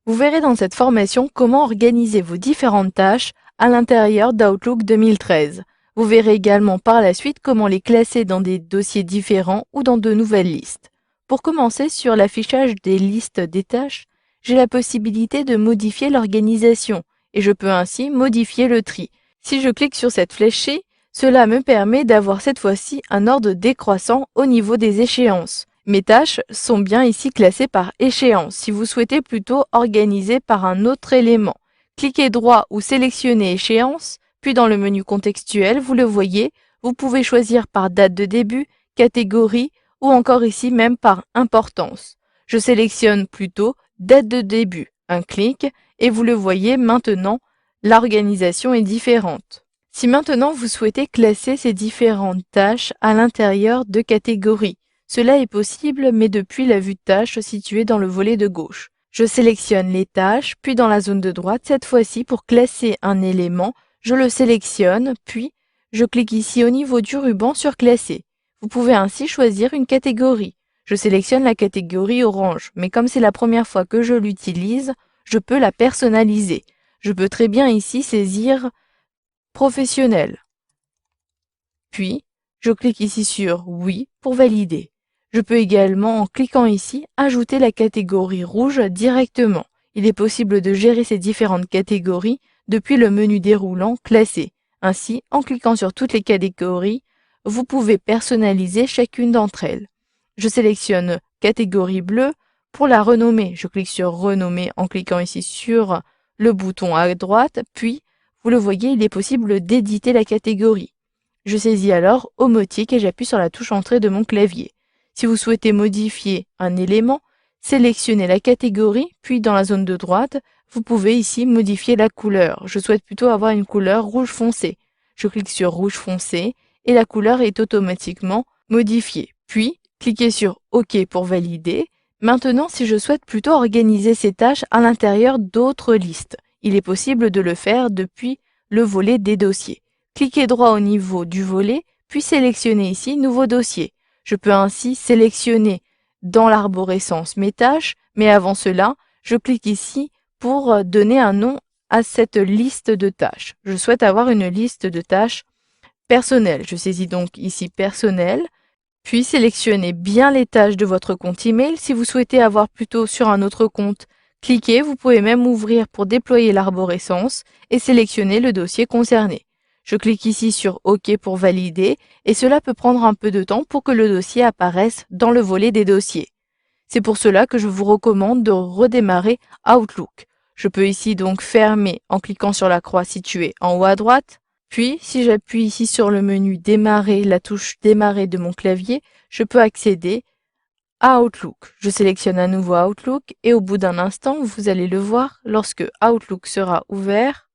Vous verrez dans cette formation comment organiser vos différentes tâches à l'intérieur d'Outlook 2013. Vous verrez également par la suite comment les classer dans des dossiers différents ou dans de nouvelles listes. Pour commencer, sur l'affichage des listes des tâches, j'ai la possibilité de modifier l'organisation et je peux ainsi modifier le tri. Si je clique sur cette flèche-ci, cela me permet d'avoir cette fois-ci un ordre décroissant au niveau des échéances. Mes tâches sont bien ici classées par échéance. Si vous souhaitez plutôt organiser par un autre élément, cliquez droit ou sélectionnez échéance, puis dans le menu contextuel, vous le voyez, vous pouvez choisir par date de début, catégorie ou encore ici même par importance. Je sélectionne plutôt date de début, un clic, et vous le voyez maintenant, l'organisation est différente. Si maintenant vous souhaitez classer ces différentes tâches à l'intérieur de catégories, cela est possible, mais depuis la vue de tâches située dans le volet de gauche. Je sélectionne les tâches, puis dans la zone de droite, cette fois-ci pour classer un élément, je le sélectionne, puis je clique ici au niveau du ruban sur classer. Vous pouvez ainsi choisir une catégorie. Je sélectionne la catégorie orange, mais comme c'est la première fois que je l'utilise, je peux la personnaliser. Je peux très bien ici saisir professionnel. Puis, je clique ici sur oui pour valider. Je peux également, en cliquant ici, ajouter la catégorie rouge directement. Il est possible de gérer ces différentes catégories depuis le menu déroulant Classer. Ainsi, en cliquant sur toutes les catégories, vous pouvez personnaliser chacune d'entre elles. Je sélectionne catégorie bleue pour la renommer. Je clique sur Renommer en cliquant ici sur le bouton à droite, puis, vous le voyez, il est possible d'éditer la catégorie. Je saisis alors Omotique et j'appuie sur la touche Entrée de mon clavier. Si vous souhaitez modifier un élément, sélectionnez la catégorie, puis dans la zone de droite, vous pouvez ici modifier la couleur. Je souhaite plutôt avoir une couleur rouge foncé. Je clique sur rouge foncé et la couleur est automatiquement modifiée. Puis, cliquez sur OK pour valider. Maintenant, si je souhaite plutôt organiser ces tâches à l'intérieur d'autres listes, il est possible de le faire depuis le volet des dossiers. Cliquez droit au niveau du volet, puis sélectionnez ici Nouveau dossier. Je peux ainsi sélectionner dans l'arborescence mes tâches, mais avant cela, je clique ici pour donner un nom à cette liste de tâches. Je souhaite avoir une liste de tâches personnelles. Je saisis donc ici Personnel, puis sélectionnez bien les tâches de votre compte email. Si vous souhaitez avoir plutôt sur un autre compte, cliquez. Vous pouvez même ouvrir pour déployer l'arborescence et sélectionner le dossier concerné. Je clique ici sur OK pour valider et cela peut prendre un peu de temps pour que le dossier apparaisse dans le volet des dossiers. C'est pour cela que je vous recommande de redémarrer Outlook. Je peux ici donc fermer en cliquant sur la croix située en haut à droite. Puis, si j'appuie ici sur le menu Démarrer, la touche Démarrer de mon clavier, je peux accéder à Outlook. Je sélectionne à nouveau Outlook et au bout d'un instant, vous allez le voir, lorsque Outlook sera ouvert,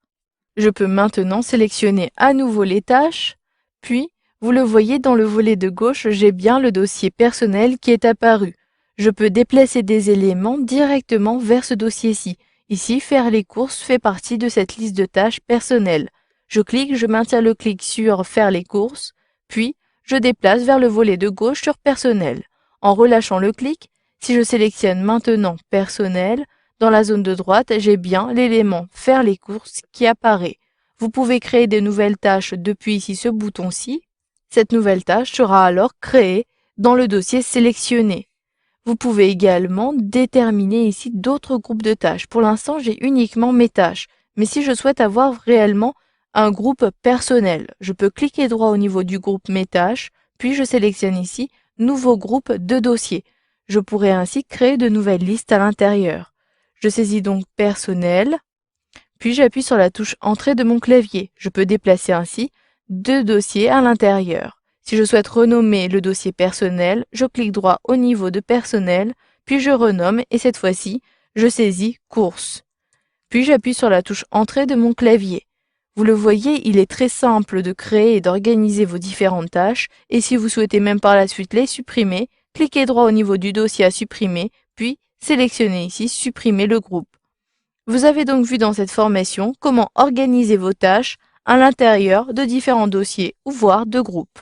je peux maintenant sélectionner à nouveau les tâches, puis, vous le voyez dans le volet de gauche, j'ai bien le dossier personnel qui est apparu. Je peux déplacer des éléments directement vers ce dossier-ci. Ici, faire les courses fait partie de cette liste de tâches personnelles. Je clique, je maintiens le clic sur Faire les courses, puis je déplace vers le volet de gauche sur Personnel. En relâchant le clic, si je sélectionne maintenant Personnel, dans la zone de droite, j'ai bien l'élément Faire les courses qui apparaît. Vous pouvez créer de nouvelles tâches depuis ici ce bouton-ci. Cette nouvelle tâche sera alors créée dans le dossier sélectionné. Vous pouvez également déterminer ici d'autres groupes de tâches. Pour l'instant, j'ai uniquement mes tâches, mais si je souhaite avoir réellement un groupe personnel, je peux cliquer droit au niveau du groupe Mes tâches, puis je sélectionne ici Nouveau groupe de dossiers. Je pourrai ainsi créer de nouvelles listes à l'intérieur. Je saisis donc Personnel, puis j'appuie sur la touche Entrée de mon clavier. Je peux déplacer ainsi deux dossiers à l'intérieur. Si je souhaite renommer le dossier Personnel, je clique droit au niveau de Personnel, puis je renomme et cette fois-ci, je saisis Courses. Puis j'appuie sur la touche Entrée de mon clavier. Vous le voyez, il est très simple de créer et d'organiser vos différentes tâches et si vous souhaitez même par la suite les supprimer, cliquez droit au niveau du dossier à supprimer, puis sélectionnez ici Supprimer le groupe. Vous avez donc vu dans cette formation comment organiser vos tâches à l'intérieur de différents dossiers ou voire de groupes.